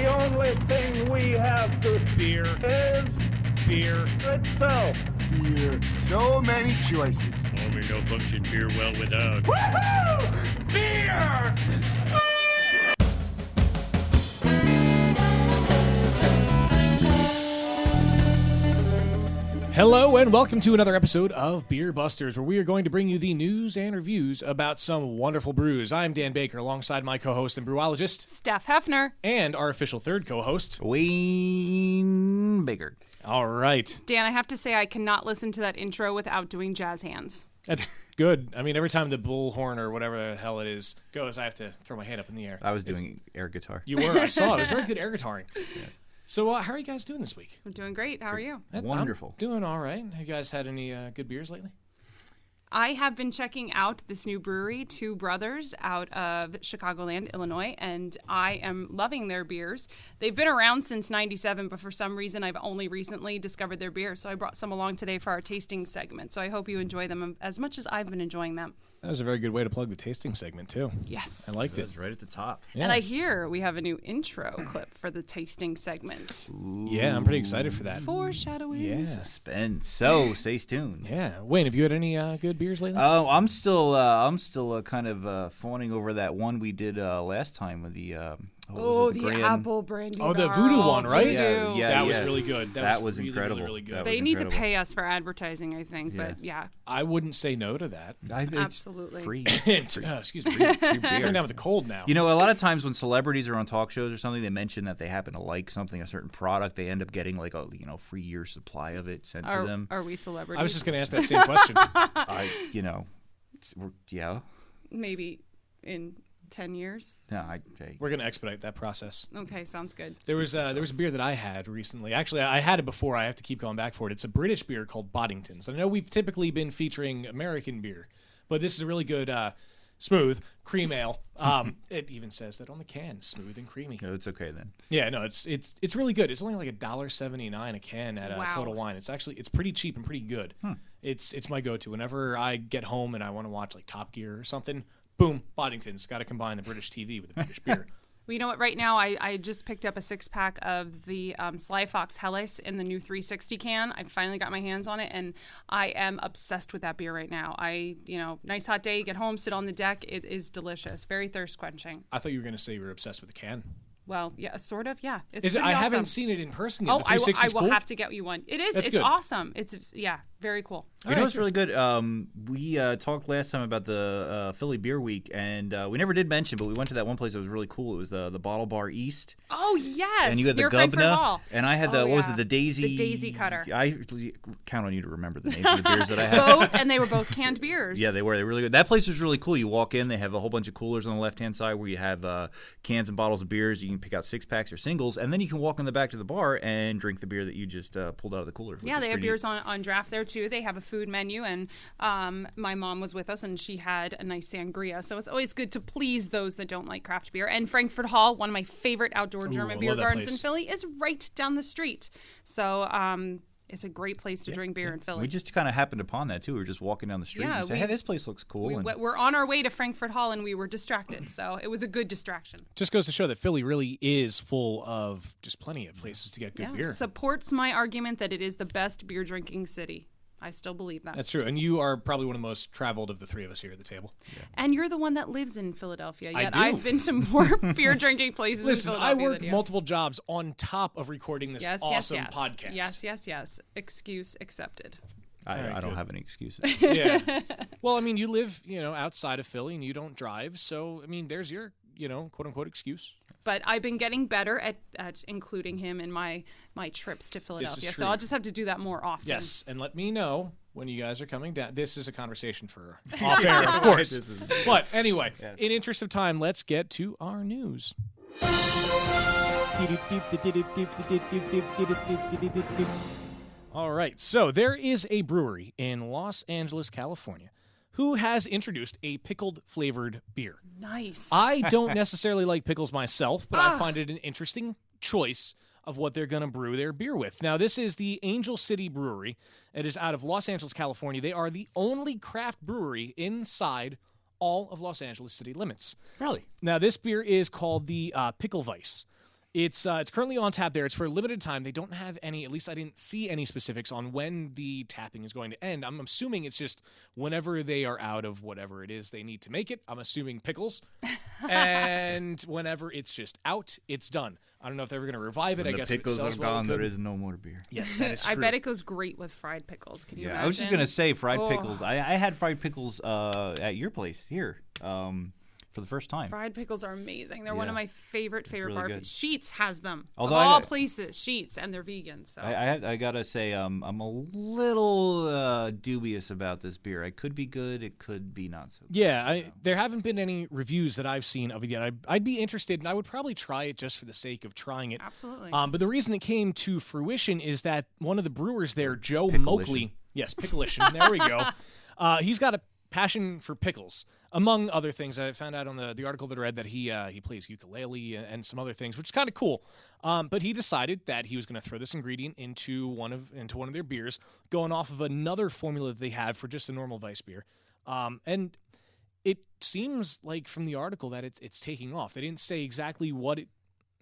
The only thing we have to Beer. is Beer. itself. Beer. So many choices. Only no function beer well without. Woohoo! Beer! Hello and welcome to another episode of Beer Busters, where we are going to bring you the news and reviews about some wonderful brews. I'm Dan Baker, alongside my co-host and brewologist, Steph Hefner. and our official third co-host, Wayne Baker. All right. Dan, I have to say I cannot listen to that intro without doing jazz hands. That's good. I mean, every time the bullhorn or whatever the hell it is goes, I have to throw my hand up in the air. I was doing air guitar. You were. I saw it. It was very good air guitaring. Yes. So how are you guys doing this week? I'm doing great. How are you? Wonderful. I'm doing all right. Have you guys had any good beers lately? I have been checking out this new brewery, Two Brothers, out of Chicagoland, Illinois, and I am loving their beers. They've been around since '97, but for some reason I've only recently discovered their beer, so I brought some along today for our tasting segment. So I hope you enjoy them as much as I've been enjoying them. That was a very good way to plug the tasting segment, too. Yes. I liked it. It's right at the top. Yeah. And I hear we have a new intro clip for the tasting segment. Yeah, I'm pretty excited for that. Foreshadowing. Yeah. Suspense. So stay tuned. Yeah. Wayne, have you had any good beers lately? Oh, I'm still kind of fawning over that one we did last time with the. The apple brandy. Oh, the barrel. voodoo one, right? Voodoo. Yeah, that was yeah. really good. That was really, incredible. Really, really good. That They was need to incredible. pay us for advertising, I think. Yeah. But yeah, I wouldn't say no to that. It's Absolutely. free. Excuse me. You're coming down with the cold now. You know, a lot of times when celebrities are on talk shows or something, they mention that they happen to like something, a certain product. They end up getting like a free year supply of it sent to them. Are we celebrities? I was just going to ask that same question. Yeah. Maybe in 10 years. Yeah. We're going to expedite that process. Okay, sounds good. There was a beer that I had recently. Actually, I had it before. I have to keep going back for it. It's a British beer called Boddington's. I know we've typically been featuring American beer, but this is a really good smooth cream ale. It even says that on the can, smooth and creamy. No, it's okay then. Yeah, no, it's really good. It's only like $1.79 a can at Wow. Total Wine. It's pretty cheap and pretty good. It's my go-to whenever I get home and I want to watch like Top Gear or something. Boom, Boddington's. Got to combine the British TV with the British beer. Well, you know what? Right now, I just picked up a 6-pack of the Sly Fox Helles in the new 360 can. I finally got my hands on it, and I am obsessed with that beer right now. Nice hot day, get home, sit on the deck. It is delicious. Very thirst quenching. I thought you were going to say you were obsessed with the can. Well, yeah, sort of, yeah. It's Is it? pretty I awesome. haven't seen it in person yet. Oh, The I 360 is will cool? have to get you one. It is. That's It's good. awesome. It's very cool. You know what's really good? We talked last time about the Philly Beer Week, and we never did mention, but we went to that one place that was really cool. It was the Bottle Bar East. Oh yes, And you had the near Frankfurt Gubna, Hall. and I had the what was it? The Daisy. The Daisy Cutter. I count on you to remember the names of the beers that I had. Both, and they were both canned beers. Yeah, they were. They were really good. That place was really cool. You walk in, they have a whole bunch of coolers on the left-hand side where you have cans and bottles of beers. You can pick out 6-packs or singles, and then you can walk in the back to the bar and drink the beer that you just pulled out of the cooler. Yeah, they have beers on draft there too. They have a food menu, and my mom was with us, and she had a nice sangria. So it's always good to please those that don't like craft beer. And Frankfurt Hall, one of my favorite outdoor German I beer love that gardens place. in Philly, is right down the street. So it's a great place to drink beer in Philly. We just kind of happened upon that too. We were just walking down the street Yeah, and said, "Hey, this place looks cool." and We're on our way to Frankfurt Hall, and we were distracted. So it was a good distraction. Just goes to show that Philly really is full of just plenty of places to get good beer. Supports my argument that it is the best beer drinking city. I still believe that. That's true. And you are probably one of the most traveled of the three of us here at the table. And you're the one that lives in Philadelphia. I Yet do. I've been to more beer drinking places Listen, in I Philadelphia work than you. multiple jobs on top of recording this awesome podcast. Yes. Excuse accepted. I right, don't good. have any excuses. Yeah. Well, I mean, you live, outside of Philly and you don't drive. So, I mean, there's your, quote unquote excuse. But I've been getting better at including him in my trips to Philadelphia. true. So I'll just have to do that more often. Yes. And let me know when you guys are coming down. This is a conversation for off air, of course. But anyway, in interest of time, let's get to our news. All right, so there is a brewery in Los Angeles, California, who has introduced a pickled flavored beer. Nice. I don't necessarily like pickles myself, but I find it an interesting choice of what they're going to brew their beer with. Now, this is the Angel City Brewery. It is out of Los Angeles, California. They are the only craft brewery inside all of Los Angeles city limits. Really? Now, this beer is called the Pickle Weiss. It's currently on tap there. It's for a limited time. They don't have any, at least I didn't see any specifics on when the tapping is going to end. I'm assuming it's just whenever they are out of whatever it is they need to make it. I'm assuming pickles. And whenever it's just out, it's done. I don't know if they're ever going to revive it. When I guess the if it pickles sells are well, gone, it could. there is no more beer. Yes, that is true. I bet it goes great with fried pickles. Can you imagine? I was just gonna say fried pickles. I had fried pickles at your place here for the first time. Fried pickles are amazing. They're one of my favorite really barbecue. good. Sheets has them. Although of all places, Sheets, and they're vegan. So I gotta say, I'm a little dubious about this beer. It could be good. It could be not so good. Yeah, there haven't been any reviews that I've seen of it yet. I'd be interested, and I would probably try it just for the sake of trying it. Absolutely. But the reason it came to fruition is that one of the brewers there, Joe Pickleician. Moakley, yes, Pickleician, there we go. He's got a passion for pickles, among other things. I found out on the article that I read that he plays ukulele and some other things, which is kind of cool. But he decided that he was going to throw this ingredient into one of their beers, going off of another formula that they have for just a normal Weiss beer. And it seems like from the article that it's taking off. They didn't say exactly what it.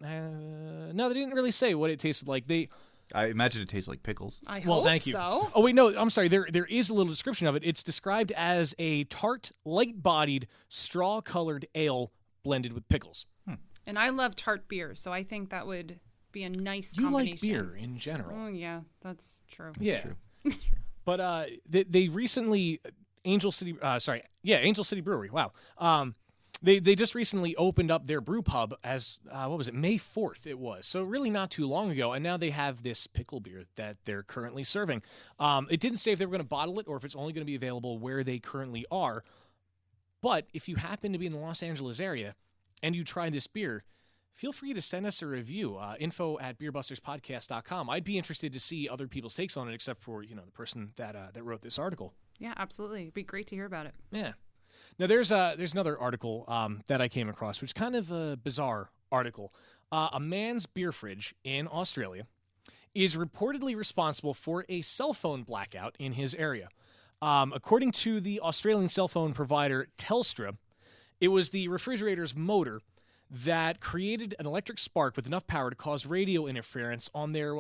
No, they didn't really say what it tasted like. I imagine it tastes like pickles. I Well, hope thank you. so. Oh wait, no, I'm sorry. There is a little description of it. It's described as a tart, light-bodied, straw-colored ale blended with pickles. And I love tart beer, so I think that would be a nice You combination. like beer in general. Oh yeah, that's true. Yeah. True. But they recently Angel City Brewery. Wow. They just recently opened up their brew pub as what was it, May 4th it was. So really not too long ago, and now they have this pickle beer that they're currently serving. It didn't say if they were going to bottle it or if it's only going to be available where they currently are. But if you happen to be in the Los Angeles area and you try this beer, feel free to send us a review. info@beerbusterspodcast.com. I'd be interested to see other people's takes on it, except for the person that wrote this article. Yeah, absolutely. It'd be great to hear about it. Yeah. Now there's another article that I came across, which is kind of a bizarre article. A man's beer fridge in Australia is reportedly responsible for a cell phone blackout in his area. According to the Australian cell phone provider Telstra, it was the refrigerator's motor that created an electric spark with enough power to cause radio interference on their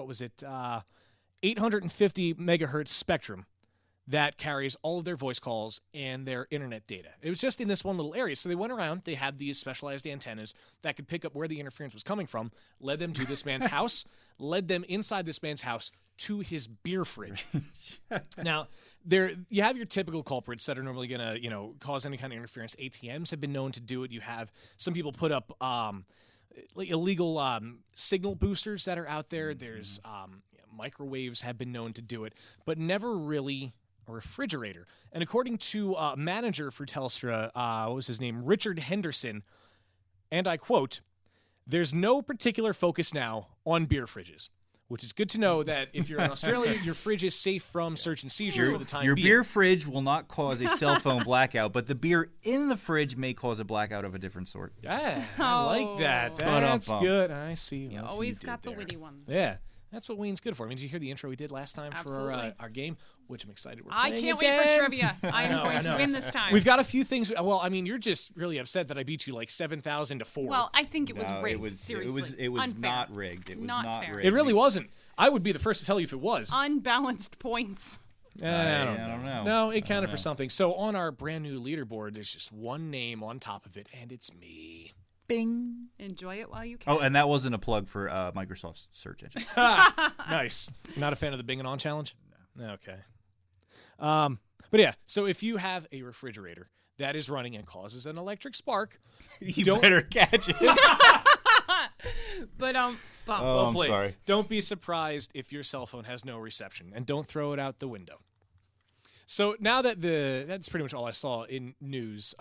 850 megahertz spectrum that carries all of their voice calls and their internet data. It was just in this one little area. So they went around, they had these specialized antennas that could pick up where the interference was coming from, led them to this man's house, led them inside this man's house to his beer fridge. Now, you have your typical culprits that are normally going to, cause any kind of interference. ATMs have been known to do it. You have some people put up illegal signal boosters that are out there. There's microwaves have been known to do it, but never really a refrigerator. And according to a manager for Telstra, what was his name? Richard Henderson, and I quote, "There's no particular focus now on beer fridges," which is good to know that if you're in Australia, your fridge is safe from search and seizure for the time Your being. beer fridge will not cause a cell phone blackout, but the beer in the fridge may cause a blackout of a different sort. Yeah, I like that. Oh. That's Ba-dum-bum. good. I see. You what always did got the there. witty ones. Yeah. That's what Wayne's good for. I mean, did you hear the intro we did last time Absolutely. for our game, which I'm excited we're I playing can't again. wait for trivia. I am know, going I to know. win this time. We've got a few things. Well, I mean, you're just really upset that I beat you like 7,000 to 4. Well, I think it was No, rigged. Seriously, it was Unfair. not rigged. It was not fair. rigged. It really wasn't. I would be the first to tell you if it was. Unbalanced points. I don't know. No, it counted for something. So on our brand new leaderboard, there's just one name on top of it, and it's me. Bing. Enjoy it while you can. Oh, and that wasn't a plug for Microsoft's search engine. Nice. Not a fan of the Bing and On challenge? No. Okay. But yeah, so if you have a refrigerator that is running and causes an electric spark, You better catch it. But Oh, I'm played. sorry. Don't be surprised if your cell phone has no reception, and don't throw it out the window. So now that that's pretty much all I saw in news.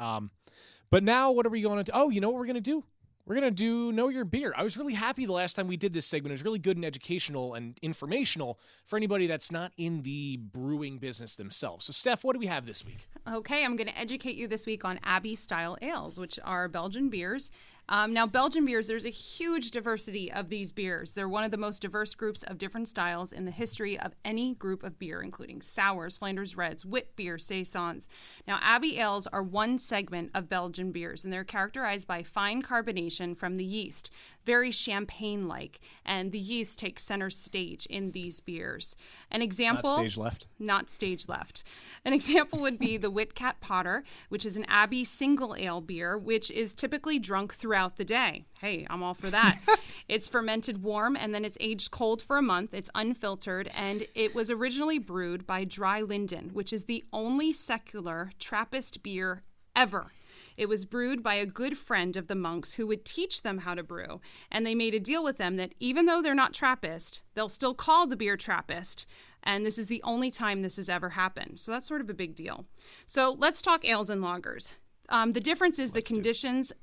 But now what are we going to do? Oh, you know what we're going to do? We're going to do Know Your Beer. I was really happy the last time we did this segment. It was really good and educational and informational for anybody that's not in the brewing business themselves. So, Steph, what do we have this week? Okay, I'm going to educate you this week on Abbey-style ales, which are Belgian beers. Now, Belgian beers, there's a huge diversity of these beers. They're one of the most diverse groups of different styles in the history of any group of beer, including sours, Flanders Reds, wit beer, saisons. Now, Abbey ales are one segment of Belgian beers, and they're characterized by fine carbonation from the yeast, very champagne-like, and the yeast takes center stage in these beers. An example... Not stage left. Not stage left. An example would be the Witcat Potter, which is an Abbey single ale beer, which is typically drunk throughout the day. Hey, I'm all for that. It's fermented warm, and then it's aged cold for a month. It's unfiltered, and it was originally brewed by Dry Linden, which is the only secular Trappist beer ever. It was brewed by a good friend of the monks who would teach them how to brew, and they made a deal with them that even though they're not Trappist, they'll still call the beer Trappist, and this is the only time this has ever happened. So that's sort of a big deal. So let's talk ales and lagers. The difference is the conditions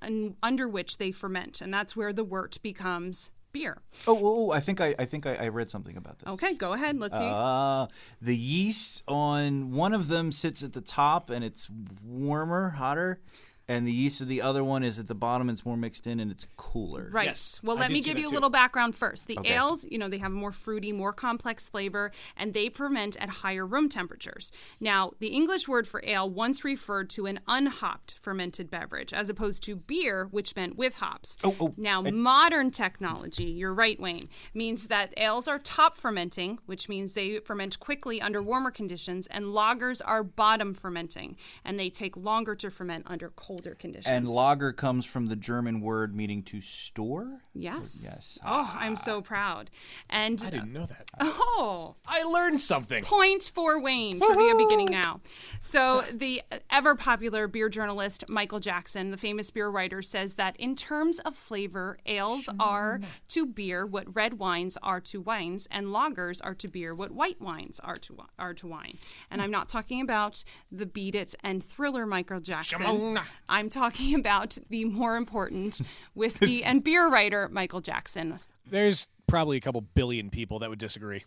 under which they ferment, and that's where the wort becomes beer. I think I read something about this. Okay, go ahead. Let's see. The yeast on one of them sits at the top, and it's warmer, hotter. And the yeast of the other one is at the bottom. It's more mixed in, and it's cooler. Right. Yes, Well, I let did me see give that you a too. little background first. The Okay. ales, they have a more fruity, more complex flavor, and they ferment at higher room temperatures. Now, the English word for ale once referred to an unhopped fermented beverage, as opposed to beer, which meant with hops. Now, modern technology, you're right, Wayne, means that ales are top fermenting, which means they ferment quickly under warmer conditions, and lagers are bottom fermenting, and they take longer to ferment under colder conditions. And lager comes from the German word meaning to store? Yes. Yes. Oh, I'm so proud. And I didn't know that. oh, I learned something. point for Wayne. Trivia beginning now. So the ever popular beer journalist Michael Jackson, the famous beer writer, says that in terms of flavor, ales are to beer what red wines are to wines, and lagers are to beer what white wines are to wine. And I'm not talking about the Beat It and Thriller Michael Jackson. Shimona. I'm talking about the more important whiskey and beer writer Michael Jackson. There's probably a couple billion people that would disagree.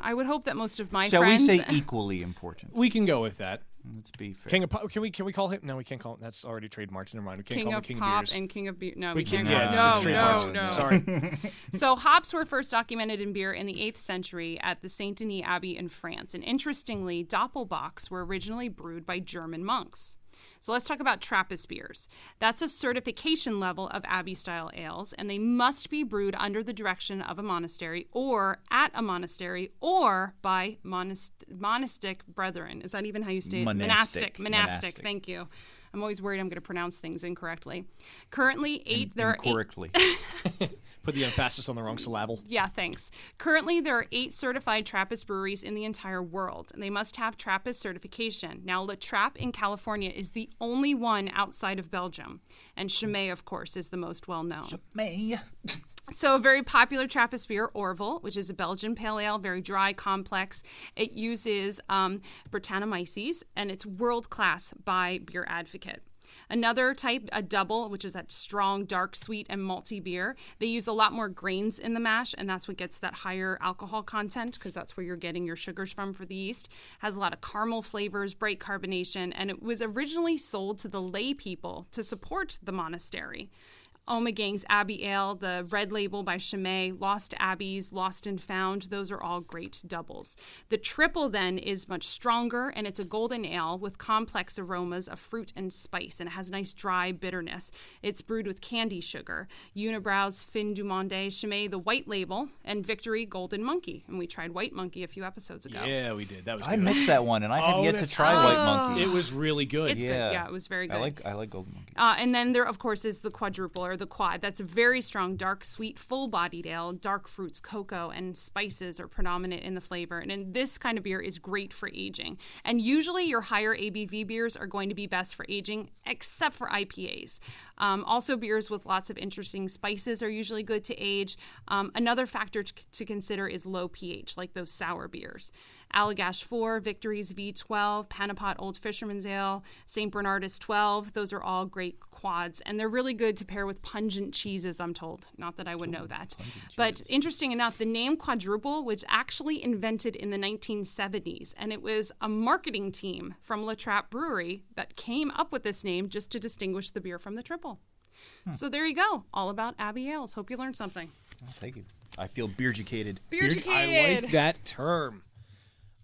I would hope that most of my Shall friends... we say equally important? We can go with that. Let's be fair. King of Pop. Can we call him? No, we can't call him. That's already trademarked. Never mind. We can't King call him of King Pop Beers. and King of Beer. No, We we can't. can't. call Yeah, it's no, trademarked. no. Sorry. So hops were first documented in beer in the 8th century at the Saint Denis Abbey in France. And interestingly, Doppelbocks were originally brewed by German monks. So let's talk about Trappist beers. That's a certification level of Abbey-style ales, and they must be brewed under the direction of a monastery or at a monastery or by monastic brethren. Is that even how you say it? Monastic. Monastic. Thank you. I'm always worried I'm going to pronounce things incorrectly. Currently, there are 8... Incorrectly. Put the emphasis on the wrong syllable. Yeah, thanks. Currently, there are 8 certified Trappist breweries in the entire world, and they must have Trappist certification. Now, Le Trappe in California is the only one outside of Belgium, and Chimay, of course, is the most well-known. May. So a very popular Trappist beer, Orval, which is a Belgian pale ale, very dry, complex. It uses Brettanomyces, and it's world-class by Beer Advocate. Another type, a double, which is that strong, dark, sweet, and malty beer. They use a lot more grains in the mash, and that's what gets that higher alcohol content, because that's where you're getting your sugars from for the yeast. Has a lot of caramel flavors, bright carbonation, and it was originally sold to the lay people to support the monastery. Omegang's Abbey Ale, the Red Label by Chimay, Lost Abbeys, Lost and Found, those are all great doubles. The triple then is much stronger, and it's a golden ale with complex aromas of fruit and spice, and it has nice dry bitterness. It's brewed with candy sugar. Unibrow's Fin du Monde, Chimay, the White Label, and Victory Golden Monkey. And we tried White Monkey a few episodes ago. Yeah, we did. That was good. I missed that one, and I have Oh, yet to that's try right. White Monkey. It was really good. It's good. Yeah, it was very good. I like Golden Monkey. And then there, of course, is the quadruple or the quad. That's a very strong, dark, sweet, full-bodied ale. Dark fruits, cocoa, and spices are predominant in the flavor. And this kind of beer is great for aging. And usually your higher ABV beers are going to be best for aging, except for IPAs. Also, beers with lots of interesting spices are usually good to age. Another factor to consider is low pH, like those sour beers. Allagash 4, Victory's V12, Panapot Old Fisherman's Ale, St. Bernardus 12. Those are all great quads, and they're really good to pair with pungent cheeses, I'm told. Not that I would know that. But interesting enough, the name quadruple was actually invented in the 1970s, and it was a marketing team from Le Trappe Brewery that came up with this name just to distinguish the beer from the triple. So there you go. All about Abbey Ales. Hope you learned something. Oh, thank you. I feel beer-educated. I like that term.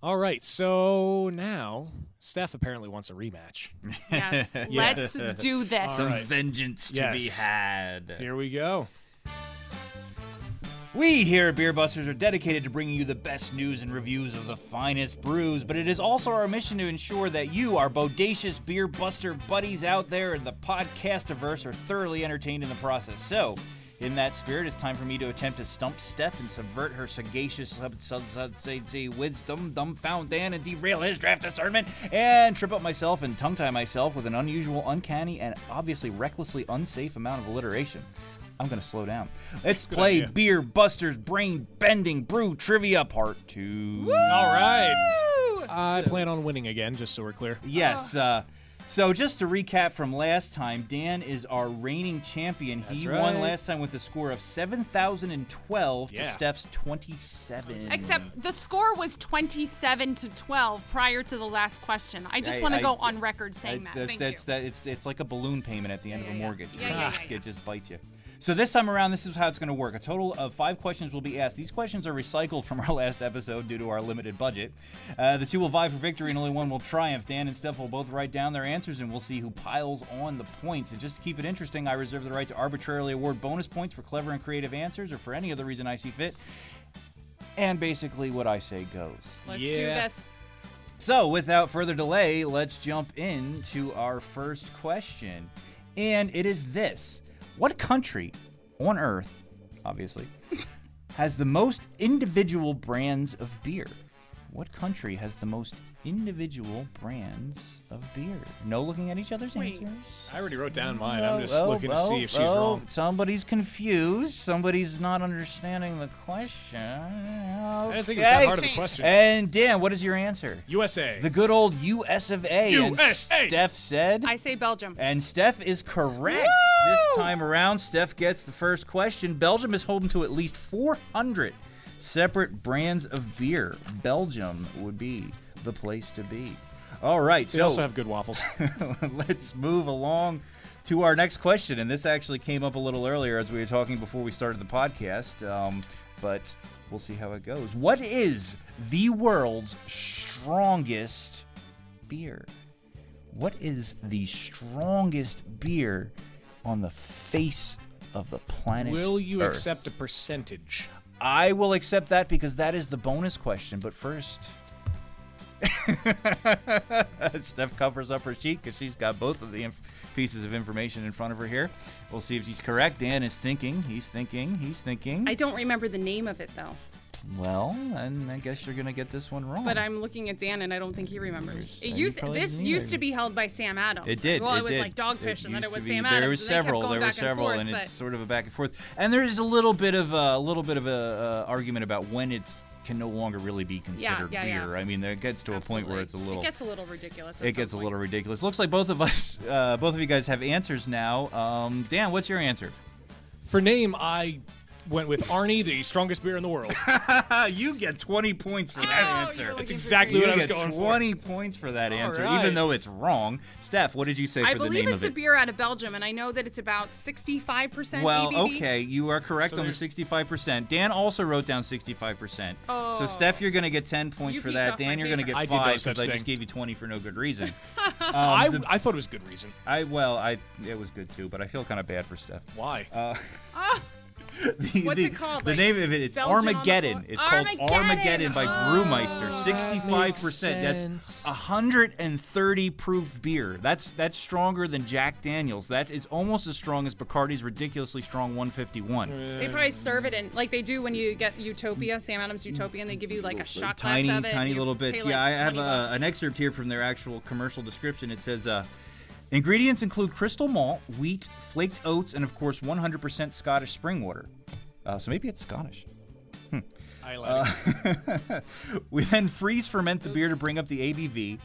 All right, so now Steph apparently wants a rematch. Yes, let's do this. Some vengeance to be had. Here we go. We here at Beer Busters are dedicated to bringing you the best news and reviews of the finest brews, but it is also our mission to ensure that you, our bodacious Beer Buster buddies out there in the podcastiverse, are thoroughly entertained in the process. So, in that spirit, it's time for me to attempt to stump Steph and subvert her sagacious wisdom, dumbfound Dan, and derail his draft discernment, and trip up myself and tongue-tie myself with an unusual, uncanny, and obviously recklessly unsafe amount of alliteration. I'm going to slow down. Let's play idea. Beer Busters Brain Bending Brew Trivia Part 2. All right. I plan on winning again, just so we're clear. Yes. So just to recap from last time, Dan is our reigning champion. That's He right. won last time with a score of 7,012 to Yeah. Steph's 27. Except the score was 27-12 prior to the last question. I just want to go on record saying that. Thank you. It's like a balloon payment at the end of a mortgage. Yeah. It just bites you. So this time around, this is how it's going to work. A total of 5 questions will be asked. These questions are recycled from our last episode due to our limited budget. The 2 will vie for victory, and only one will triumph. Dan and Steph will both write down their answers, and we'll see who piles on the points. And just to keep it interesting, I reserve the right to arbitrarily award bonus points for clever and creative answers or for any other reason I see fit. And basically, what I say goes. Let's do this. So, without further delay, let's jump into our first question. And it is this. What country on Earth, obviously, has the most individual brands of beer? What country has the most individual brands of beer? No looking at each other's answers? I already wrote down mine. I'm just looking to see if she's wrong. Somebody's confused. Somebody's not understanding the question. I didn't think it was that hard of a question. And Dan, what is your answer? USA. The good old US of A. USA. And Steph said. I say Belgium. And Steph is correct. Woo! This time around, Steph gets the first question. Belgium is home to at least 400 separate brands of beer. Belgium would be the place to be. All right, They so also have good waffles. let's move along to our next question. And this actually came up a little earlier as we were talking before we started the podcast, but we'll see how it goes. What is the world's strongest beer? What is the strongest beer on the face of the planet Will you Earth? accept a percentage? I will accept that because that is the bonus question. But first, Steph covers up her sheet because she's got both of the pieces of information in front of her here. We'll see if she's correct. Dan is thinking. He's thinking. I don't remember the name of it, though. Well, and I guess you're going to get this one wrong. But I'm looking at Dan, and I don't think he remembers. You This probably used didn't to be held by Sam Adams. It did. Well, it it was did. like Dogfish, and then it was used to Sam be. Adams. There was and they kept several. going There were back and several, forth, and but it's sort of a back and forth. And there is a little bit of a argument about when it can no longer really be considered beer. I mean, there gets to a point where it's a little. It gets a little ridiculous. It gets a little ridiculous. Looks like both of you guys have answers now. Dan, what's your answer? For name, I went with Arnie, the strongest beer in the world. You get 20 points for that answer. That's exactly what I was going for. 20 points for that answer, right. even though it's wrong. Steph, what did you say for the name of it? I believe it's a beer out of Belgium, and I know that it's about 65% Well, ABV. okay, you are correct So on the 65%. Dan also wrote down 65%. So, Steph, you're going to get 10 points You for beat that. off Dan, my you're going to get favorite. I 5 did no because such I just thing. gave you 20 for no good reason. I thought it was good reason. It was good too, but I feel kind of bad for Steph. Why? What's it called? The Like name of it, it's Belgian on the Armageddon. floor? It's called Armageddon by Brewmeister. That 65%. makes That's sense. 130 proof beer. That's stronger than Jack Daniels. That is almost as strong as Bacardi's ridiculously strong 151. They probably serve it in, like they do when you get Utopia, Sam Adams Utopia, and they give you like a shot glass of it. Tiny and you little pay bits. like Yeah, I have $20. an excerpt here from their actual commercial description. It says, ingredients include crystal malt, wheat, flaked oats, and of course 100% Scottish spring water. So maybe it's Scottish. Highlighting. We then freeze ferment the beer to bring up the ABV.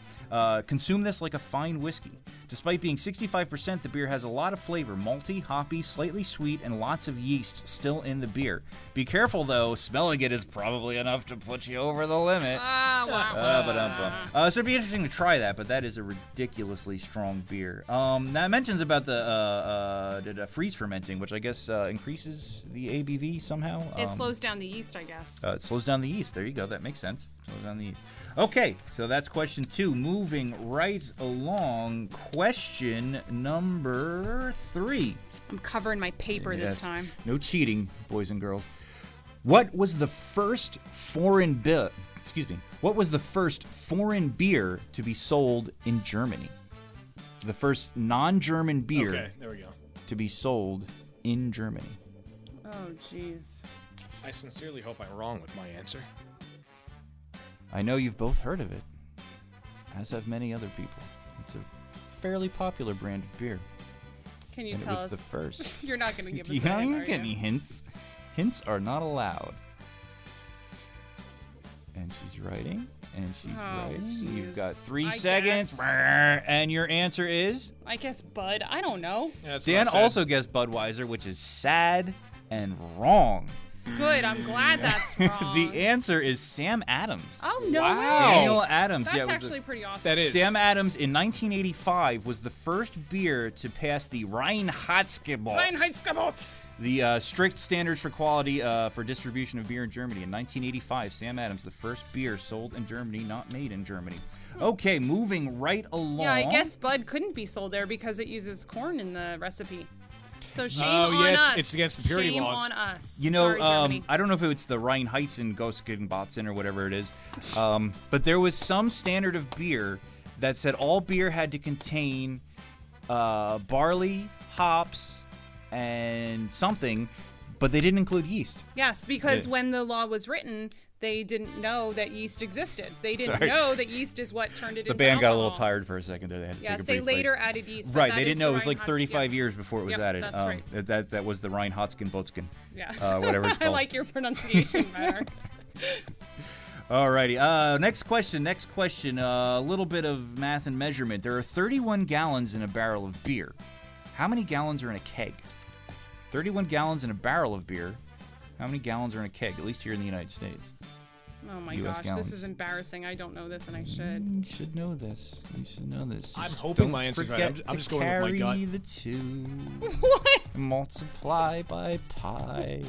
Consume this like a fine whiskey. Despite being 65%, the beer has a lot of flavor, malty, hoppy, slightly sweet, and lots of yeast still in the beer. Be careful, though. Smelling it is probably enough to put you over the limit. So it'd be interesting to try that, but that is a ridiculously strong beer. Now it mentions about the freeze fermenting, which I guess increases the ABV somehow. It slows down the yeast, I guess. It slows down the yeast. There you go. That makes sense. Slows down the yeast. Okay, so that's question 2. Moving right along, question number 3. I'm covering my paper this time. No cheating, boys and girls. What was the first foreign beer? What was the first foreign beer to be sold in Germany? The first non-German beer Okay, there we go. to be sold in Germany. Oh, jeez. I sincerely hope I'm wrong with my answer. I know you've both heard of it, as have many other people. It's a fairly popular brand of beer. Can you And tell it was us? the first. You're not going to give us You a hint, don't are get any you? hints. Hints are not allowed. And she's writing, and she's writing. You've jeez. got 3 I seconds. guess. And your answer is? I guess Bud. I don't know. Yeah, that's what Dan I said. also guessed Budweiser, which is sad and wrong. Good. I'm glad that's wrong. The answer is Sam Adams. Oh, no Wow. way. Samuel Adams. That's yeah, it was actually pretty awesome. That is. Sam Adams in 1985 was the first beer to pass the Reinheitsgebot. The strict standards for quality for distribution of beer in Germany. In 1985, Sam Adams, the first beer sold in Germany, not made in Germany. Okay, moving right along. Yeah, I guess Bud couldn't be sold there because it uses corn in the recipe. So shame Oh, on yeah, us. it's against the purity shame laws. on us. You know, Sorry, Germany. I don't know if it's the Reinheitsgebot or whatever it is, but there was some standard of beer that said all beer had to contain barley, hops, and something, but they didn't include yeast. Yes, because Yeah. when the law was written, they didn't know that yeast existed. They didn't Sorry. know that yeast is what turned it The into band got a alcohol. little tired for a second. They had to Yes, take a they brief break. later added yeast. but Right, that they is didn't know. the It was like Reinheit- 35 yeah. years before it was Yep, added. that's right. That was the Reinheitsgebot. Yeah. Whatever it's I called. like your pronunciation better. Alrighty. Next question. A little bit of math and measurement. There are 31 gallons in a barrel of beer. How many gallons are in a keg? 31 gallons in a barrel of beer. How many gallons are in a keg, at least here in the United States? Oh my US gosh, gallons. this is embarrassing. I don't know this, and I should. You should know this. I'm Just hoping don't my answer's right. forget I'm just to going with my gut. carry the 2. What? Multiply by pi.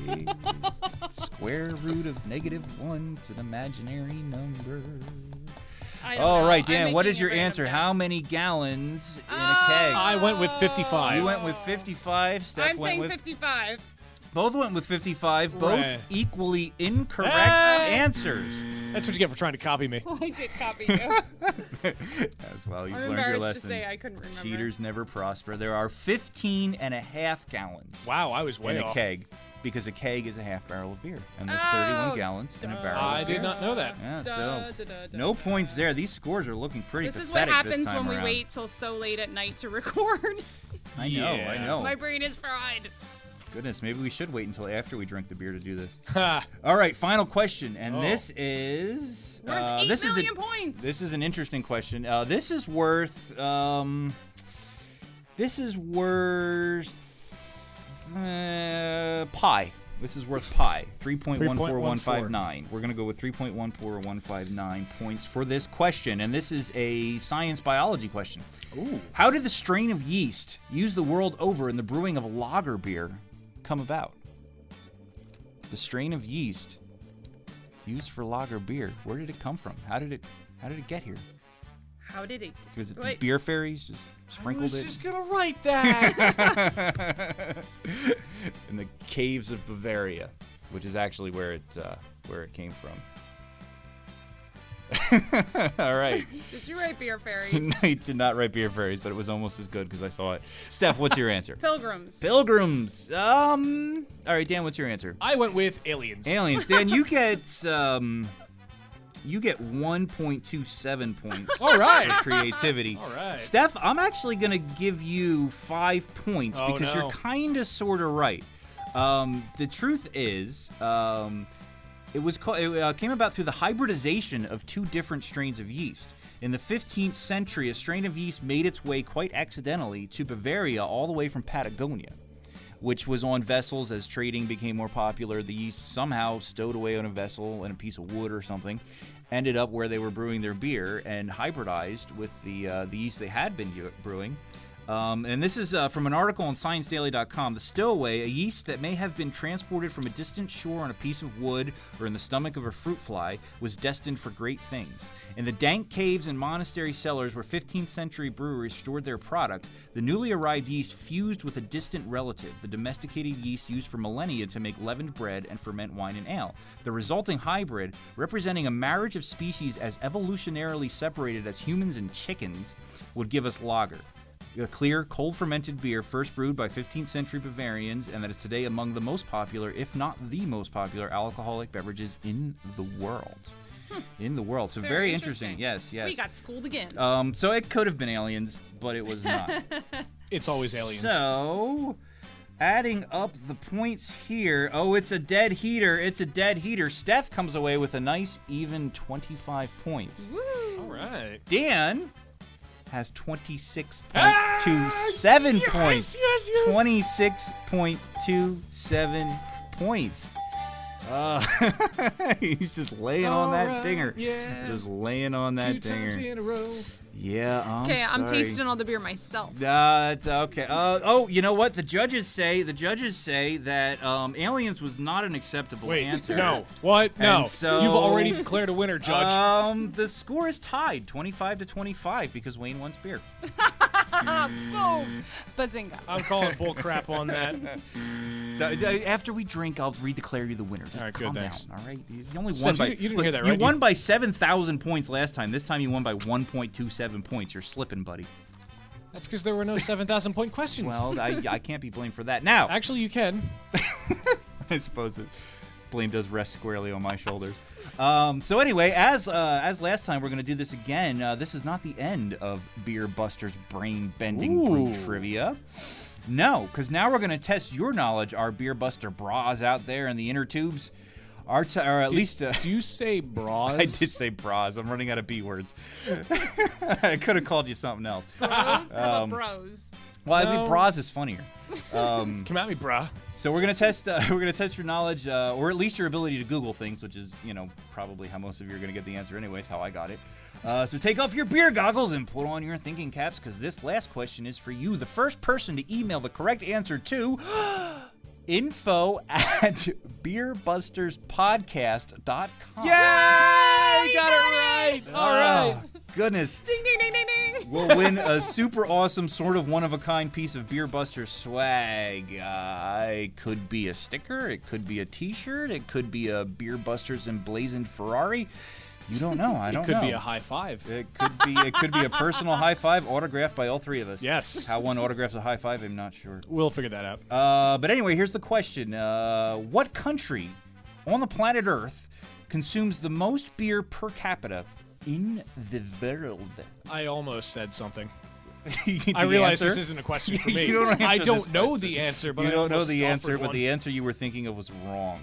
Square root of -1 is an imaginary number. I don't All know. right, I'm Dan, what making is a your random answer? guess. How many gallons in a keg? I went with 55. You went with 55. Steph I'm went saying with 55. both went with 55. Both Right. equally incorrect Hey! answers. That's what you get for trying to copy me. I did copy you. As well, you've I'm learned your embarrassed lesson. to say I couldn't remember. Cheaters never prosper. There are 15.5 gallons Wow, I was way in a off. keg, because a keg is a half barrel of beer, and there's Oh, 31 gallons in a barrel I of did beer. not know that. Yeah, Da, so da, da, da, no da. points there. These scores are looking pretty This is what pathetic happens this time when we around. wait till so late at night to record. I know, I Yeah. know. My brain is fried. Goodness, maybe we should wait until after we drink the beer to do this. Ha. All right, final question, and Oh. this is Worth 8 this is million points. This is an interesting question. This is worth pi. This is worth pi. 3.14159. We're going to go with 3.14159 points for this question, and this is a science biology question. Ooh. How did the strain of yeast used the world over in the brewing of lager beer come about? The strain of yeast used for lager beer. Where did it come from? How did it get here? How did it? Was it Wait. beer fairies just I sprinkled was it just gonna write that. in the caves of Bavaria, which is actually where it came from. All right. Did you write beer fairies? I did not write beer fairies, but it was almost as good because I saw it. Steph, what's your answer? Pilgrims. Pilgrims. All right, Dan, what's your answer? I went with aliens. Aliens. Dan, you get 1.27 points. All right. for creativity. All right. Steph, I'm actually going to give you 5 points Oh, because no. you're kind of sort of right. The truth is, It came about through the hybridization of two different strains of yeast. In the 15th century, a strain of yeast made its way quite accidentally to Bavaria all the way from Patagonia, which was on vessels as trading became more popular. The yeast somehow stowed away on a vessel in a piece of wood or something, ended up where they were brewing their beer and hybridized with the yeast they had been brewing. And this is from an article on ScienceDaily.com. The stowaway, a yeast that may have been transported from a distant shore on a piece of wood or in the stomach of a fruit fly, was destined for great things. In the dank caves and monastery cellars where 15th century breweries stored their product, the newly arrived yeast fused with a distant relative, the domesticated yeast used for millennia to make leavened bread and ferment wine and ale. The resulting hybrid, representing a marriage of species as evolutionarily separated as humans and chickens, would give us lager. A clear, cold-fermented beer first brewed by 15th century Bavarians, and that is today among the most popular, if not the most popular, alcoholic beverages in the world. In the world. So very interesting. Yes. We got schooled again. So it could have been aliens, but it was not. It's always aliens. So, adding up the points here. Oh, it's a dead heater. It's a dead heater. Steph comes away with a nice, even 25 points. Woo! All right. Dan has 26.27 points. Yes. 26.27 points. He's just laying on that dinger. Yeah. Just laying on that dinger. 2 times in a row. Yeah, I'm tasting all the beer myself. It's okay. You know what? The judges say that aliens was not an acceptable answer. No. What? No. And so, you've already declared a winner, Judge. The score is tied, 25-25, because Wayne wants beer. Boom. Bazinga. I'm calling bull crap on that. After we drink, I'll redeclare you the winner. Just all right, calm good, thanks. down. All right, you only Steph, won by. you didn't hear that, right? You won by 7,000 points last time. This time you won by 1.27 points. You're slipping, buddy. That's because there were no 7,000 point questions. Well, I can't be blamed for that. Now, actually, you can. I suppose blame does rest squarely on my shoulders. So anyway, as last time, we're going to do this again. This is not the end of Beer Buster's brain-bending brew trivia. No, because now we're going to test your knowledge, our Beer Buster bras out there in the inner tubes. Or at least... do you say bras? I did say bras. I'm running out of B words. I could have called you something else. Bros? How about bros? Well, I mean, bras is funnier. Come at me, brah. So we're gonna test your knowledge, or at least your ability to Google things, which is, probably how most of you are gonna get the answer anyway. It's how I got it. So take off your beer goggles and put on your thinking caps, because this last question is for you. The first person to email the correct answer to info@beerbusterspodcast.com. Yay! Got it right. All right. Goodness. Ding, ding, ding, ding, ding. We'll win a super awesome, sort of one-of-a-kind piece of Beer Buster swag. It could be a sticker. It could be a T-shirt. It could be a Beer Buster's emblazoned Ferrari. You don't know. I don't know. It could be a high five. It could be a personal high five autographed by all three of us. Yes. How one autographs a high five, I'm not sure. We'll figure that out. But anyway, here's the question. What country on the planet Earth consumes the most beer per capita in the world? I almost said something. The I realize answer? this isn't a question for me. You don't I answer don't this know question. the answer, but you I don't know almost the offered answer, but one. the answer you were thinking of was wrong.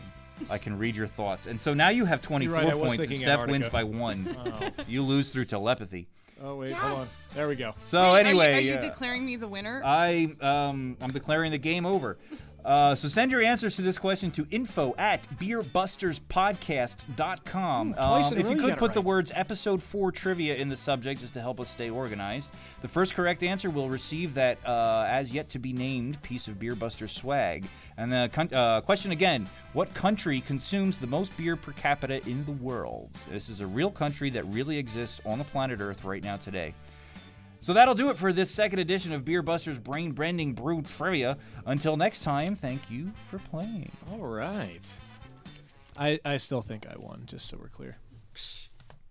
I can read your thoughts. And so now you have 24 You're right, I was points, and thinking Steph wins Antarctica. by 1. Oh. You lose through telepathy. Oh, wait, hold on. Yes. There we go. So Wait, anyway, are you declaring me the winner? I'm declaring the game over. So send your answers to this question to info@beerbusterspodcast.com. Twice in a If row you you could got it put the right. words episode 4 trivia in the subject just to help us stay organized. The first correct answer will receive that as yet to be named piece of Beer Buster swag. And the question again, what country consumes the most beer per capita in the world? This is a real country that really exists on the planet Earth right now today. So that'll do it for this second edition of Beer Buster's brain-bending brew trivia. Until next time, thank you for playing. All right. I still think I won, just so we're clear.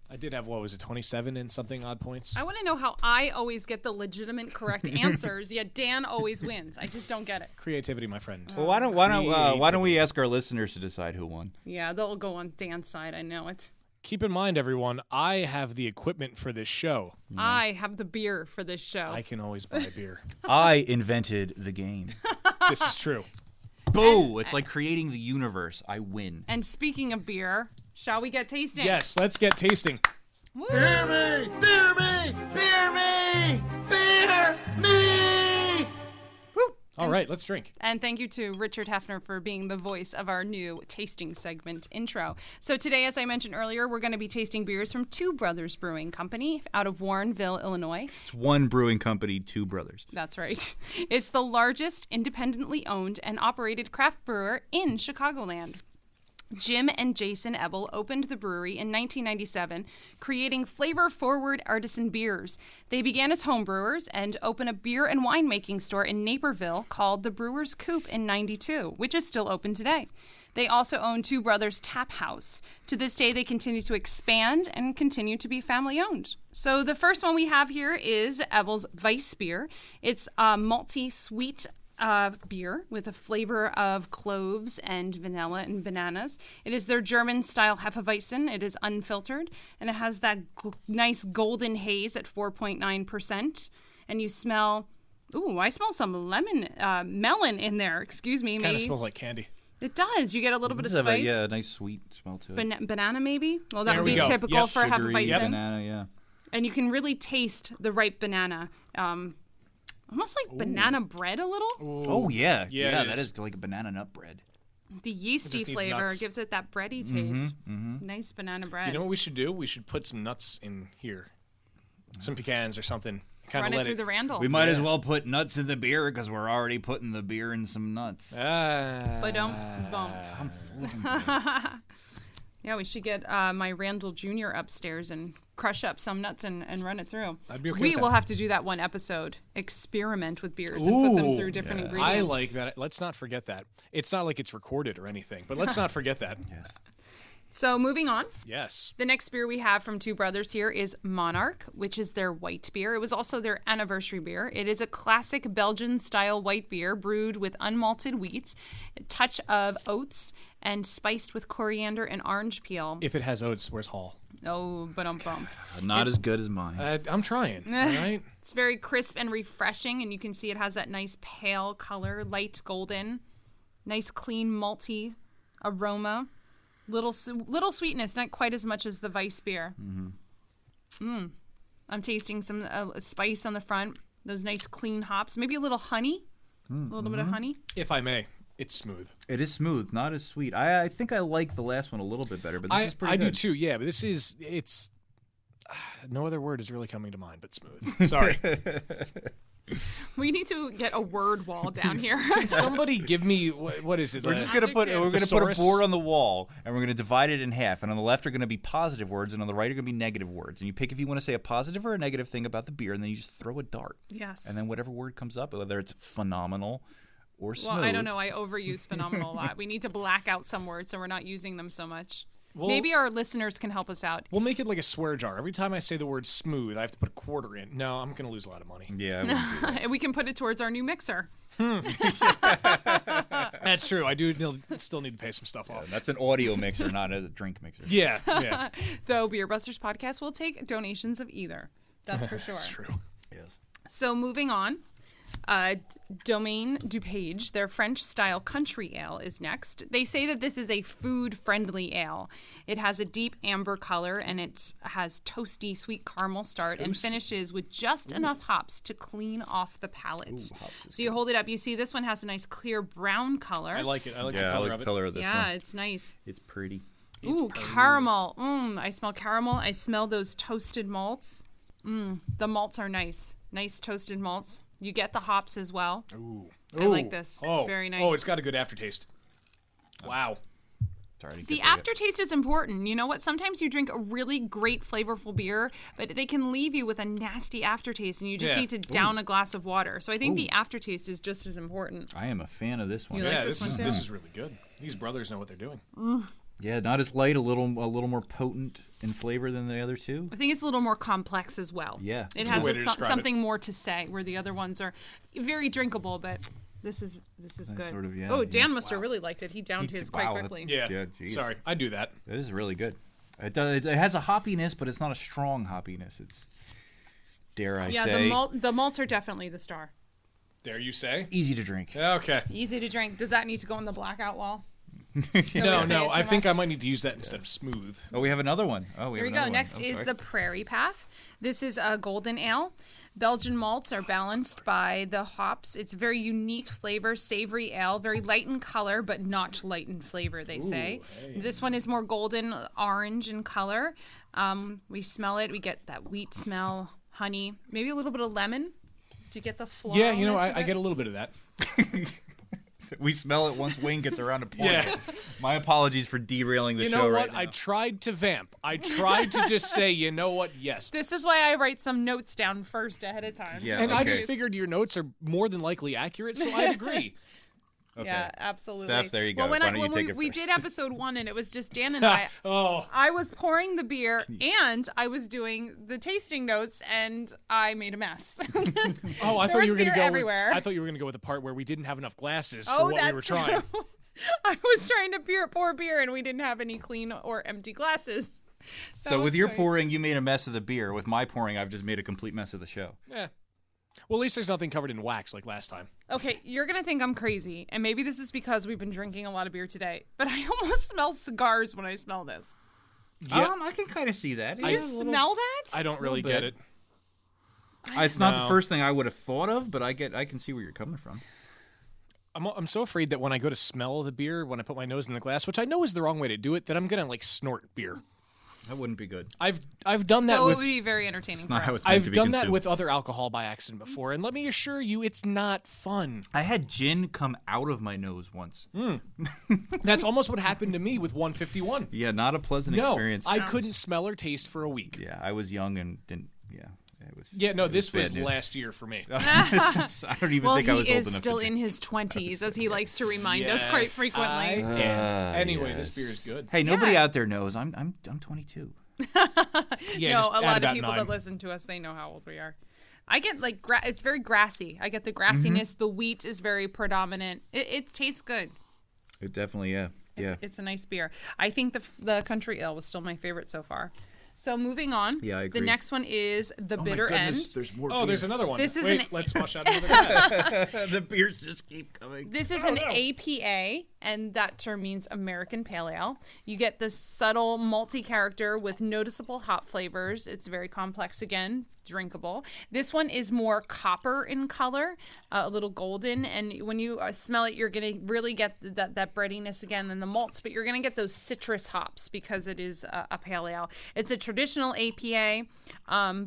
I did have, 27 and something odd points? I want to know how I always get the legitimate correct answers, yet Dan always wins. I just don't get it. Creativity, my friend. Well, why don't we ask our listeners to decide who won? Yeah, they'll go on Dan's side. I know it. Keep in mind, everyone, I have the equipment for this show. I have the beer for this show. I can always buy beer. I invented the game. This is true. Boo! It's like creating the universe. I win. And speaking of beer, shall we get tasting? Yes, let's get tasting. Woo! Beer me! Beer me! Beer me! Beer me! All right, let's drink. And thank you to Richard Hefner for being the voice of our new tasting segment intro. So today, as I mentioned earlier, we're going to be tasting beers from Two Brothers Brewing Company out of Warrenville, Illinois. It's one brewing company, two brothers. That's right. It's the largest independently owned and operated craft brewer in Chicagoland. Jim and Jason Ebel opened the brewery in 1997, creating flavor-forward artisan beers. They began as homebrewers and opened a beer and winemaking store in Naperville called the Brewer's Coop in 92, which is still open today. They also own Two Brothers Tap House. To this day, they continue to expand and continue to be family-owned. So the first one we have here is Ebel's Weiss beer. It's a malty, sweet beer with a flavor of cloves and vanilla and bananas. It is their German-style Hefeweizen. It is unfiltered, and it has that nice golden haze at 4.9%. And you smell, I smell some melon in there. Excuse me. Kind of smells like candy. It does. You get a little bit of Does have spice. a nice sweet smell to it. Banana, maybe? Well, that There would we be go. typical Yep. for Sugary Hefeweizen. banana, yeah. And you can really taste the ripe banana. Almost like banana bread a little. Oh, yeah. Yeah, it that is. is like a banana nut bread. The yeasty just needs flavor nuts. gives it that bready taste. Nice banana bread. You know what we should do? We should put some nuts in here. Some pecans or something. Kind Run of it through the Randall. We might as well put nuts in the beer because we're already putting the beer in some nuts. But don't bump. I'm full of them. Yeah, we should get my Randall Jr. upstairs and crush up some nuts and run it through. I'd be okay We with will that. have to do that one episode. Experiment with beers and put them through different ingredients. I like that. Let's not forget that. It's not like it's recorded or anything, but let's not forget that. So moving on. Yes. The next beer we have from Two Brothers here is Monarch, which is their white beer. It was also their anniversary beer. It is a classic Belgian-style white beer brewed with unmalted wheat, a touch of oats, and spiced with coriander and orange peel. If it has oats, where's Hall? Oh, bump. Not as good as mine. I'm trying. All right. It's very crisp and refreshing, and you can see it has that nice pale color, light golden, nice clean malty aroma. Little sweetness, not quite as much as the Weiss beer. I'm tasting some spice on the front. Those nice clean hops. Maybe a little honey. A little bit of honey. If I may, it's smooth. It is smooth, not as sweet. I think I like the last one a little bit better, but this is pretty good. I do too, yeah. But it's no other word is really coming to mind but smooth. Sorry. We need to get a word wall down here. Can somebody give me what is it? We're just gonna put a Thesaurus? board on the wall, and we're gonna divide it in half. And on the left are gonna be positive words, and on the right are gonna be negative words. And you pick if you want to say a positive or a negative thing about the beer, and then you just throw a dart. Yes. And then whatever word comes up, whether it's phenomenal or smooth. Well, I don't know. I overuse phenomenal a lot. We need to black out some words so we're not using them so much. Well- Maybe our listeners can help us out. We'll make it like a swear jar. Every time I say the word smooth, I have to put a quarter in. No, I'm going to lose a lot of money. Yeah. I wouldn't do that. And we can put it towards our new mixer. That's true. I do still need to pay some stuff off. That's an audio mixer, not a drink mixer. Yeah. Though Beer Busters Podcast will take donations of either. That's for sure. That's true. Yes. So moving on, Domaine DuPage, their French-style country ale, is next. They say that this is a food-friendly ale. It has a deep amber color, and it has toasty, sweet caramel start and finishes with just enough hops to clean off the palate. So you hold it up. You see this one has a nice clear brown color. I like it. I like the Yeah, I color like of the it. color of this yeah, one. it's nice. It's pretty. Ooh, caramel. I smell caramel. I smell those toasted malts. The malts are nice. Nice toasted malts. You get the hops as well. Ooh. I like this. Oh. Very nice. Oh, it's got a good aftertaste. Wow. Sorry to The get aftertaste is important. You know what? Sometimes you drink a really great, flavorful beer, but they can leave you with a nasty aftertaste, and you just Yeah. need to down a glass of water. So I think the aftertaste is just as important. I am a fan of this one. You like Yeah, this this one is too? this is really good. These brothers know what they're doing. Yeah, not as light, a little more potent in flavor than the other two. I think it's a little more complex as well. Yeah. It That's a has good way to describe it. something more to say, where the other ones are very drinkable, but this is good. sort of, yeah, oh, yeah. Dan must have really liked it. He downed his quite Wow. quickly. Yeah. Yeah, geez. Sorry, I do that. It is really good. It has a hoppiness, but it's not a strong hoppiness. It's, dare I Yeah, say, the malts are definitely the star. Dare you say? Easy to drink. Okay. Easy to drink. Does that need to go in the blackout wall? No. I think I might need to use that instead of smooth. Oh, we have another one. Here we go. Next is the Prairie Path. This is a golden ale. Belgian malts are balanced by the hops. It's a very unique flavor, savory ale, very light in color, but not light in flavor, they say. This one is more golden orange in color. We smell it. We get that wheat smell, honey, maybe a little bit of lemon to get the flow. Yeah, I get a little bit of that. We smell it once Wayne gets around to pouring Yeah. it. My apologies for derailing the show right now. I tried to vamp. I tried to just say, you know what? Yes. This is why I write some notes down first ahead of time. Yeah. And I Okay. just figured your notes are more than likely accurate, so I agree. Okay. Yeah, absolutely. Steph, there you go. Well, when, Why don't you take it we first? did episode 1 and it was just Dan and I, Oh. I was pouring the beer and I was doing the tasting notes and I made a mess. Oh, I There thought was you were going to beer go. everywhere. I thought you were going to go with the part where we didn't have enough glasses for Oh, what we were that's trying. I was trying to pour beer and we didn't have any clean or empty glasses. So with was your great. pouring, you made a mess of the beer. With my pouring, I've just made a complete mess of the show. Yeah. Well, at least there's nothing covered in wax like last time. Okay, you're going to think I'm crazy, and maybe this is because we've been drinking a lot of beer today, but I almost smell cigars when I smell this. Yeah. I can kind of see that. Do you smell that? I don't really little get bit. it. It's not No. the first thing I would have thought of, but I can see where you're coming from. I'm so afraid that when I go to smell the beer, when I put my nose in the glass, which I know is the wrong way to do it, that I'm going to like snort beer. That wouldn't be good. I've done that That with would be very entertaining not for how us. it's meant to I've be done that consumed. with other alcohol by accident before, and let me assure you, it's not fun. I had gin come out of my nose once. That's almost what happened to me with 151. Yeah, not a pleasant No, experience. I couldn't smell or taste for a week. Yeah, I was young and didn't. Yeah, it was. Yeah, no, it this was bad news. last year for me. I don't even Well, think I was he old is enough still to in his 20s, as he likes to remind us quite Yes, frequently. I am. Anyway, yes. this beer is good. Hey, nobody Yeah. out there knows I'm 22. Yeah, No, just a add lot of about people 9. that listen to us, they know how old we are. I get like it's very grassy. I get the grassiness. The wheat is very predominant. It tastes good. It definitely, yeah. It's a nice beer. I think the country ale was still my favorite so far. So moving on. Yeah, I The agree. next one is the bitter end. There's more. Oh, there's another one. This is Wait, an- let's wash out another glass. the beers just keep coming. This is an APA, and that term means American Pale Ale. You get this subtle malty character with noticeable hop flavors. It's very complex again, drinkable. This one is more copper in color, a little golden, and when you smell it, you're going to really get that breadiness again and the malts, but you're going to get those citrus hops because it is a pale ale. It's a traditional APA,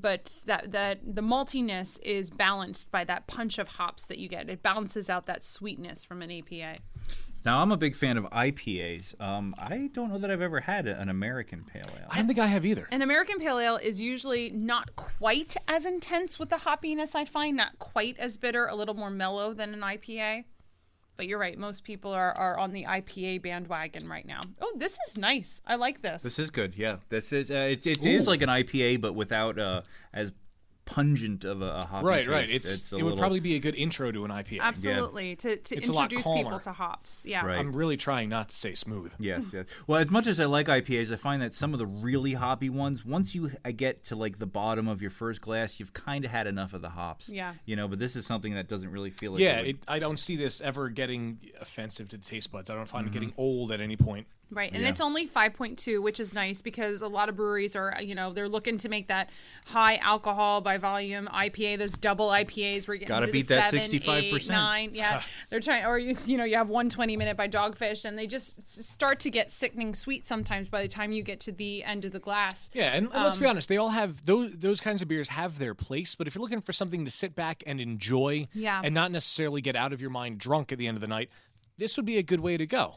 but that the maltiness is balanced by that punch of hops that you get. It balances out that sweetness from an APA. Now, I'm a big fan of IPAs. I don't know that I've ever had an American Pale Ale. I don't think I have either. An American Pale Ale is usually not quite as intense with the hoppiness, I find, not quite as bitter, a little more mellow than an IPA. But you're right, most people are on the IPA bandwagon right now. Oh, this is nice. I like this. This is good, yeah. This is it is like an IPA, but without as pungent of a hoppy Right, taste. right. a It would little- probably be a good intro to an IPA. Absolutely. To It's a lot introduce calmer. people to hops. Yeah. Right. I'm really trying not to say smooth. Yes, yes. Well, as much as I like IPAs, I find that some of the really hoppy ones, once you get to like the bottom of your first glass, you've kind of had enough of the hops. Yeah. You know, but this is something that doesn't really feel like Yeah, it would- I don't see this ever getting offensive to the taste buds. I don't find it getting old at any point. Right, and Yeah. it's only 5.2, which is nice because a lot of breweries are, they're looking to make that high alcohol by volume IPA. Those double IPAs, we're getting Gotta into beat the that 7, 65%. 8, 9. Yeah, they're trying, or you have 120 minute by Dogfish, and they just start to get sickening sweet sometimes by the time you get to the end of the glass. Yeah, and let's be honest, they all have those kinds of beers have their place. But if you're looking for something to sit back and enjoy, Yeah. and not necessarily get out of your mind drunk at the end of the night, this would be a good way to go.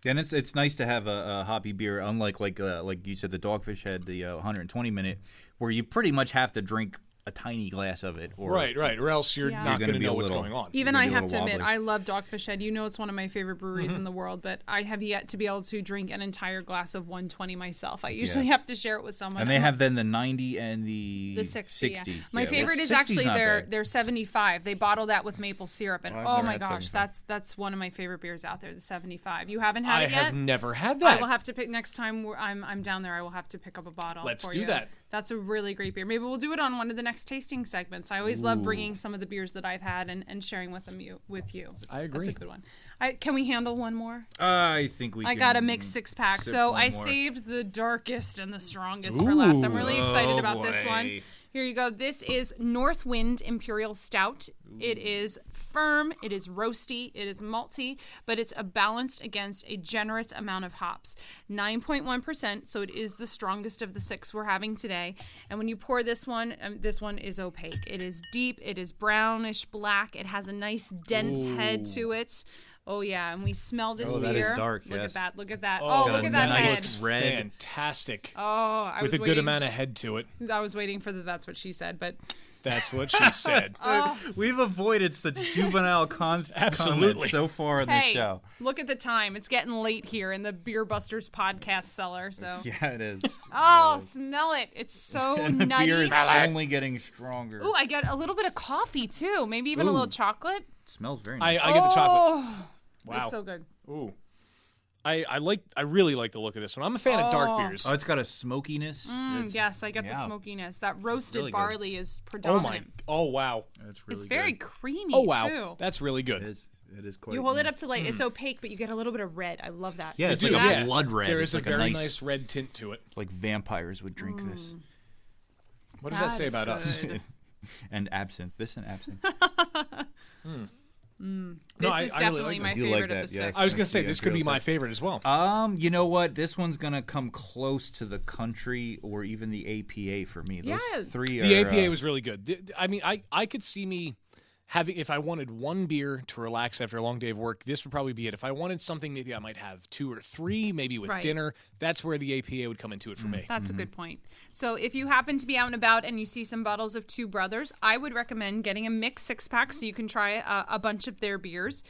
And it's nice to have a hoppy beer, unlike like you said, the Dogfish had the 120 minute, where you pretty much have to drink a tiny glass of it. Or, Right, or else you're Yeah. not You're going gonna to be know a what's little- going on. Even You're I gonna be a have to little admit, wobbly. I love Dogfish Head. It's one of my favorite breweries in the world, but I have yet to be able to drink an entire glass of 120 myself. I usually have to share it with someone. And they have then the 90 and the 60. Yeah. 60. My Yeah, well, favorite is 60's actually not their bad. 75. They bottle that with maple syrup, and I've oh never my had gosh, 75. that's one of my favorite beers out there. The 75. You haven't had I it yet? have never had I that. will have to pick next time I'm down there. I will have to pick up a bottle. Let's for do you. that. That's a really great beer. Maybe we'll do it on one of the next tasting segments. I always love bringing some of the beers that I've had and sharing with you. I agree. That's a good one. Can we handle one more? I think we. I got a mixed 6-pack, sip so one I more. saved the darkest and the strongest for last. I'm really excited about this boy. one. Here you go. This is Northwind Imperial Stout. It is firm, it is roasty, it is malty, but it's a balanced against a generous amount of hops. 9.1%, so it is the strongest of the 6 we're having today. And when you pour this one is opaque. It is deep, it is brownish black, it has a nice dense head to it. Oh yeah, and we smell this beer. that is dark, Look yes. at that, look at that. Oh, Look at that nice head. Looks red. fantastic. Oh, I with was a good waiting- amount of head to it. I was waiting for that's what she said, but That's what she said. We've avoided such juvenile Absolutely. comments so far in this hey, show. look at the time. It's getting late here in the Beer Busters podcast cellar. So, Yeah, it is. oh, smell it! It's so And the nutty. beer is only getting stronger. Ooh, I get a little bit of coffee too. Maybe even a little chocolate. Smells very nice. I get the chocolate. Oh, Wow. it's so good. Ooh. I really like the look of this one. I'm a fan of dark beers. Oh, it's got a smokiness. It's- Yes, I get the yeah. smokiness. That roasted Really good. barley is Oh predominant. my. Oh wow. It's really It's very good. creamy Oh wow. too. That's really good. It is quite. You hold it up to light. It's opaque, but you get a little bit of red. I love that. Yeah, it's You like do, a yeah. blood red. There It's is like a very nice, nice red tint to it. like vampires would drink this. What does that say is about us? good. And absinthe. This and absinthe. This I is really definitely like my this. You favorite like of that, the yes. 6. I was gonna say Yeah, this could be girls my like- favorite as well. You know what? This one's gonna come close to the country or even the APA for me. Those Yes. three The are. APA was really good. I mean, I could see me having, if I wanted one beer to relax after a long day of work, this would probably be it. If I wanted something, maybe I might have 2 or 3, maybe with Right. dinner. That's where the APA would come into it for me. That's a good point. So if you happen to be out and about and you see some bottles of Two Brothers, I would recommend getting a mixed 6-pack so you can try a bunch of their beers.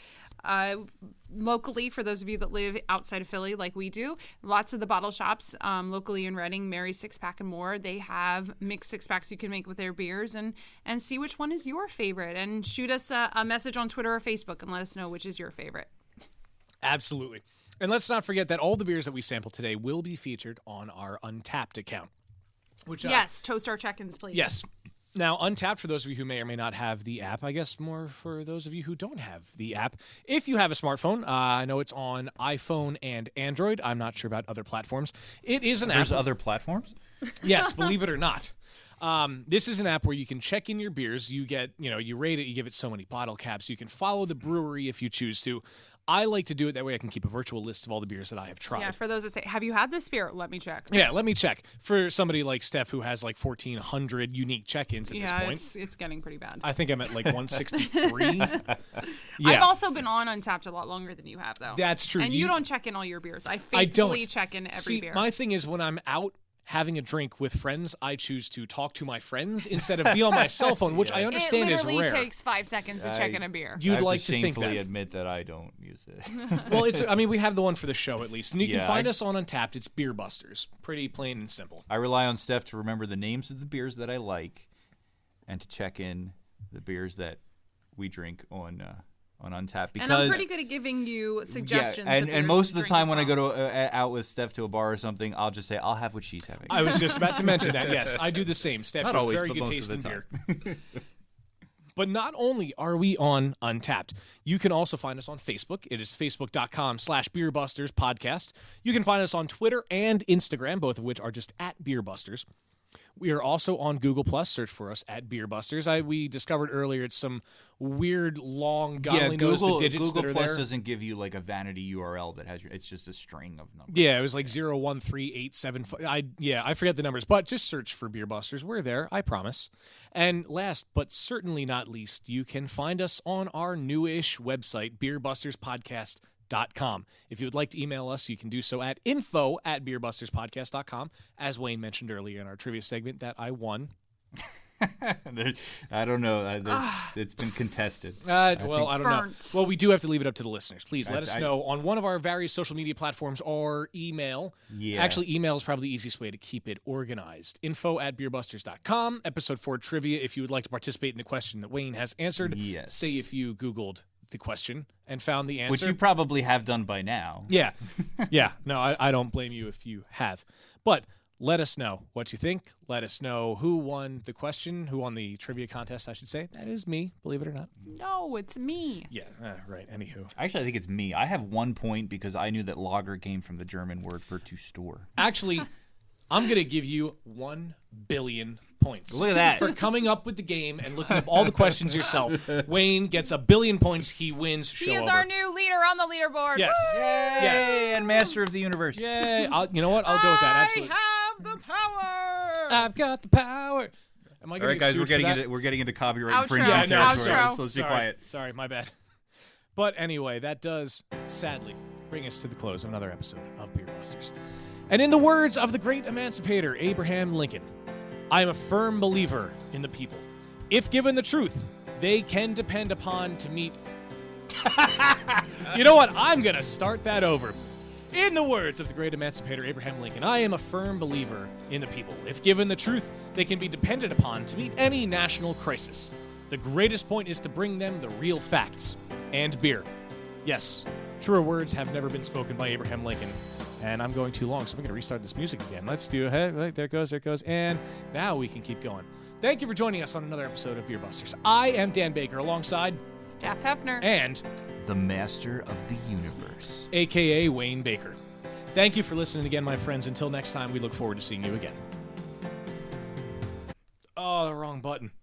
Locally, for those of you that live outside of Philly like we do, lots of the bottle shops locally in Reading, Mary's 6-pack and more, they have mixed 6-packs you can make with their beers and see which one is your favorite. And shoot us a message on Twitter or Facebook and let us know which is your favorite. Absolutely. And let's not forget that all the beers that we sample today will be featured on our Untapped account. Which, Yes, toast our check-ins, please. Yes. Now, Untapped, for those of you who may or may not have the app, I guess more for those of you who don't have the app. If you have a smartphone, I know it's on iPhone and Android. I'm not sure about other platforms. It is an There's app. other platforms. Yes, believe it or not. This is an app where you can check in your beers. You get, you rate it. You give it so many bottle caps. You can follow the brewery if you choose to. I like to do it that way. I can keep a virtual list of all the beers that I have tried. Yeah, for those that say, have you had this beer? Let me check. Yeah, let me check. For somebody like Steph who has like 1,400 unique check-ins at this point. It's getting pretty bad. I think I'm at like 163. Yeah. I've also been on Untapped a lot longer than you have, though. That's true. And you don't check in all your beers. I I faithfully don't. check in every See, beer. my thing is when I'm out having a drink with friends, I choose to talk to my friends instead of be on my cell phone, which I understand it is literally rare. takes 5 seconds to check in a beer. You'd I have like to to think shamefully that. admit that I don't use it. Well, we have the one for the show at least. And you can Yeah, find I- us on Untapped. It's Beer Busters. Pretty plain and simple. I rely on Steph to remember the names of the beers that I like, and to check in the beers that we drink on Untapped. Because and I'm pretty good at giving you suggestions. of and beers most to of the drink time as when I well. go to out with Steph to a bar or something, I'll just say I'll have what she's having. I was just about to mention that. Yes, I do the same. Steph, Not you have always, very but good most taste of in the beer. But not only are we on Untapped, you can also find us on Facebook. It is facebook.com/beerbusterspodcast. You can find us on Twitter and Instagram, both of which are just at Beerbusters. We are also on Google Plus. Search for us at Beerbusters. We discovered earlier it's some weird, long, God only knows the digits Google that are Plus there. doesn't give you like a vanity URL that has your. It's just a string of numbers. Yeah, it was like 013875. I forget the numbers, but just search for Beer Busters. We're there, I promise. And last but certainly not least, you can find us on our newish website, beerbusterspodcast.com. If you would like to email us, you can do so at info@beerbusterspodcast.com. As Wayne mentioned earlier in our trivia segment that I won. I don't know. It's been contested. I don't know. Burnt. Well, we do have to leave it up to the listeners. Please let us I- know on one of our various social media platforms or email. Yeah. Actually, email is probably the easiest way to keep it organized. info@beerbusters.com. Episode 4 trivia if you would like to participate in the question that Wayne has answered. Yes. Say if you Googled the question and found the answer. Which you probably have done by now. Yeah. Yeah. No, I don't blame you if you have. But Let us know what you think. Let us know who won the question, who won the trivia contest, I should say. That is me, believe it or not. No, it's me. Yeah, right. Anywho. Actually, I think it's me. I have 1 point because I knew that lager came from the German word for to store. Actually, I'm going to give you 1 billion points. Look at that. For coming up with the game and looking up all the questions yourself. Wayne gets 1 billion points. He wins. He show is over. our new leader on the leaderboard. Yes. Woo! Yes. And master of the universe. Yay. You know what? I'll go with that. Absolutely. I have the power. I've got the power. Am I All going right, to guys, get sued for that? we're getting into copyright Outro. infringement Yeah, no, territory. outro. So let's be Sorry. quiet. Sorry, my bad. But anyway, that does sadly bring us to the close of another episode of Beer Busters. And in the words of the great emancipator Abraham Lincoln, I am a firm believer in the people. If given the truth, they can depend upon to meet. You know what? I'm going to start that over. In the words of the great emancipator Abraham Lincoln, I am a firm believer in the people. If given the truth, they can be depended upon to meet any national crisis. The greatest point is to bring them the real facts and beer. Yes, truer words have never been spoken by Abraham Lincoln. And I'm going too long, so I'm going to restart this music again. Let's do it. There it goes. And now we can keep going. Thank you for joining us on another episode of Beer Busters. I am Dan Baker alongside Steph Hefner. and The master of the universe. a.k.a. Wayne Baker. Thank you for listening again, my friends. Until next time, we look forward to seeing you again. Oh, the wrong button.